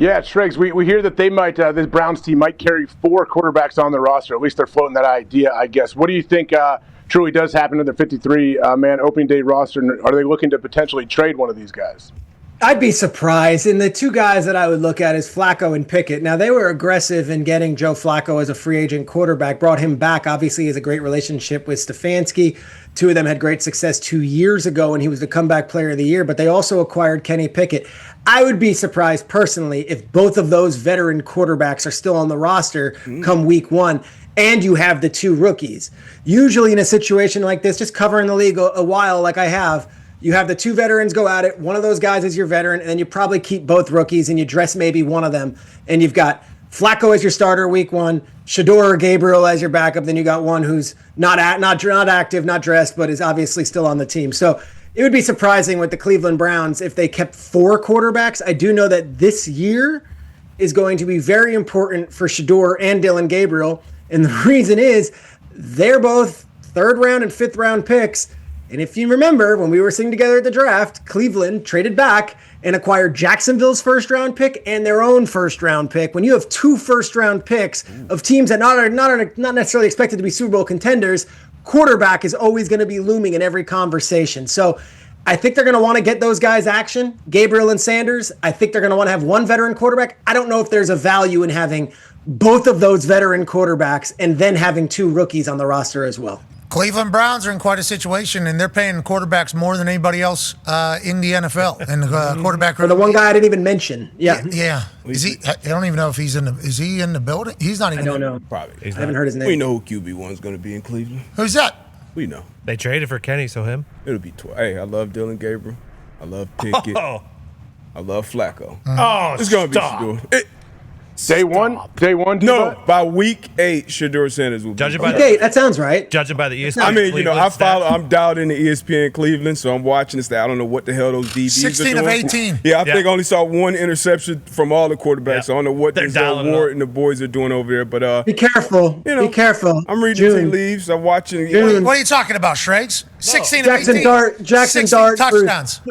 Yeah, Shriggs, we hear that they might, this Browns team might carry 4 quarterbacks on the roster. At least they're floating that idea, I guess. What do you think truly does happen to their 53-man opening day roster? And are they looking to potentially trade one of these guys? I'd be surprised. And the 2 guys that I would look at is Flacco and Pickett. Now, they were aggressive in getting Joe Flacco as a free agent quarterback, brought him back. Obviously, he has a great relationship with Stefanski. 2 of them had great success 2 years ago when he was the comeback player of the year, but they also acquired Kenny Pickett. I would be surprised personally if both of those veteran quarterbacks are still on the roster come week 1 and you have the 2 rookies. Usually in a situation like this, just covering the league a while like I have, you have the 2 veterans go at it. One of those guys is your veteran, and then you probably keep both rookies and you dress maybe one of them. And you've got Flacco as your starter week 1, Shedeur or Gabriel as your backup. Then you got one who's not active, not dressed, but is obviously still on the team. So it would be surprising with the Cleveland Browns if they kept 4 quarterbacks. I do know that this year is going to be very important for Shedeur and Dylan Gabriel. And the reason is they're both 3rd round and 5th round picks. And if you remember, when we were sitting together at the draft, Cleveland traded back and acquired Jacksonville's 1st round pick and their own 1st round pick. When you have 2 1st round picks of teams that are not necessarily expected to be Super Bowl contenders, quarterback is always going to be looming in every conversation. So I think they're going to want to get those guys action, Gabriel and Sanders. I think they're going to want to have 1 veteran quarterback. I don't know if there's a value in having both of those veteran quarterbacks and then having 2 rookies on the roster as well. Cleveland Browns are in quite a situation, and they're paying quarterbacks more than anybody else in the NFL. And quarterback for the one guy I didn't even mention. Yeah. Is he? I don't even know if he's in the. Is he in the building? He's not even. I don't know. Probably. I haven't heard his name. We know who QB1 is going to be in Cleveland. Who's that? We know. They traded for Kenny, so him. It'll be Hey, I love Dylan Gabriel. I love Pickett. Oh. I love Flacco. Oh, it's going to be Shedeur. Day one. No, by week 8, Shedeur Sanders will be. That sounds right. Judging by the ESPN. I mean, I'm dialed into ESPN Cleveland, so I'm watching this. I don't know what the hell those DBs 16 are doing. of 18. Yeah, I think I only saw 1 interception from all the quarterbacks. So I don't know what these Ward and the boys are doing over there. But be careful. Be careful. I'm reading tea leaves. I'm watching. What are you talking about, Shregs? 16 of 18. Jackson Dart touchdowns.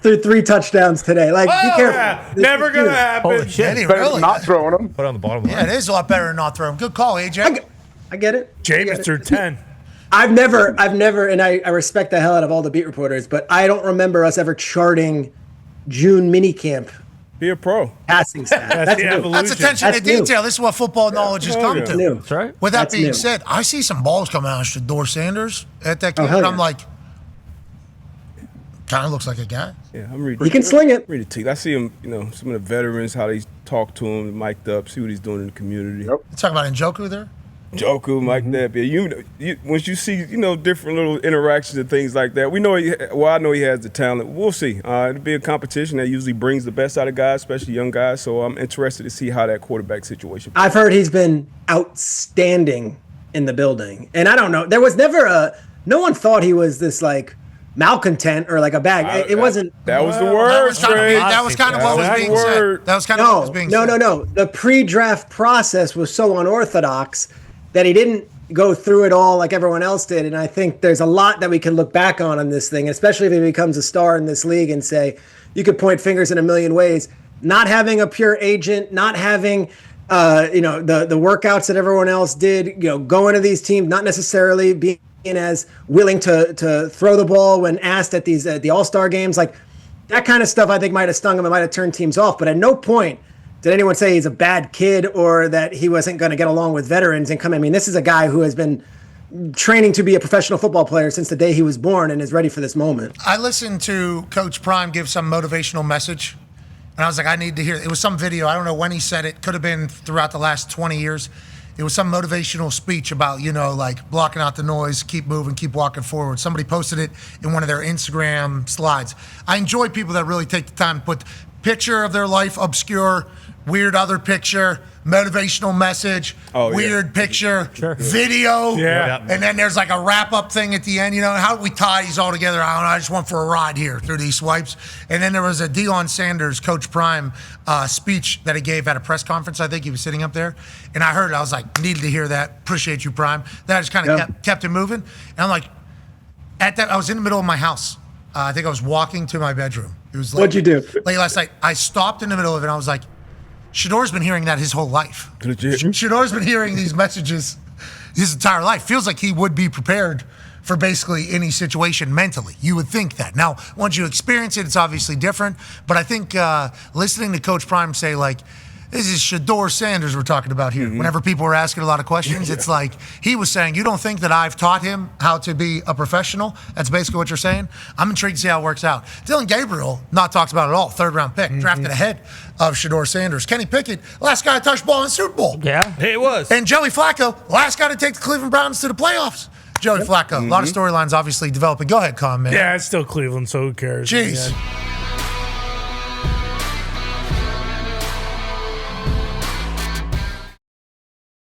Threw 3 touchdowns today. Be careful. Yeah. Never going to happen. Holy shit. Better not throwing them. Put it on the bottom line. Yeah, it is a lot better than not throwing. Good call, AJ. I get it. James threw 10. I've never, and I respect the hell out of all the beat reporters, but I don't remember us ever charting June minicamp. Be a pro. Passing stat. That's attention to detail. This is what football knowledge has come to. That's right. With that being said, I see some balls coming out of Shedeur Sanders at that game, and I'm like, kind of looks like a guy. Yeah, I'm reading. He can sling it. Read the I see him, some of the veterans, how they talk to him, mic'd up, see what he's doing in the community. Yep. You talking about Njoku there? Njoku, Mike Napier. Once you see, different little interactions and things like that, I know he has the talent. We'll see. It'll be a competition that usually brings the best out of guys, especially young guys. So I'm interested to see how that quarterback situation. I've heard he's been outstanding in the building, and I don't know. There was never no one thought he was this malcontent or like a bag. It wasn't. That was the word. That was kind of what was being said. That was kind of what was being said. No. The pre-draft process was so unorthodox that he didn't go through it all like everyone else did. And I think there's a lot that we can look back on this thing, especially if he becomes a star in this league and say, you could point fingers in a million ways. Not having a pure agent, not having, the workouts that everyone else did, going to these teams, not necessarily being as willing to throw the ball when asked at these the All-Star games, like that kind of stuff I think might have stung him and might have turned teams off. But at no point did anyone say he's a bad kid or that he wasn't going to get along with veterans and come. I mean, this is a guy who has been training to be a professional football player since the day he was born and is ready for this moment. I listened to Coach Prime give some motivational message, and I was like, I need to hear it. It was some video. I don't know when he said it. Could have been throughout the last 20 years. It was some motivational speech about, blocking out the noise, keep moving, keep walking forward. Somebody posted it in one of their Instagram slides. I enjoy people that really take the time to put picture of their life obscure, weird other picture, motivational message, weird picture, video, and then there's like a wrap-up thing at the end. How do we tie these all together? I don't know. I just went for a ride here through these swipes. And then there was a Deion Sanders, Coach Prime speech that he gave at a press conference. I think he was sitting up there. And I heard it. I was like, needed to hear that. Appreciate you, Prime. Then I just kind of kept it moving. And I'm like, I was in the middle of my house. I think I was walking to my bedroom. It was What'd you do? Late last night. I stopped in the middle of it and I was like, Shedeur's been hearing that his whole life. Legit. Shedeur's been hearing these messages his entire life. Feels like he would be prepared for basically any situation mentally. You would think that. Now, once you experience it, it's obviously different. But I think listening to Coach Prime say, like, this is Shedeur Sanders we're talking about here. Whenever people were asking a lot of questions, it's like he was saying, you don't think that I've taught him how to be a professional? That's basically what you're saying. I'm intrigued to see how it works out. Dylan Gabriel, not talked about at all, third-round pick, drafted ahead of Shedeur Sanders. Kenny Pickett, last guy to touch ball in the Super Bowl. Yeah. It was. And Joey Flacco, last guy to take the Cleveland Browns to the playoffs. Joey Flacco, a lot of storylines obviously developing. Go ahead, Con, man. Yeah, it's still Cleveland, so who cares? Jeez.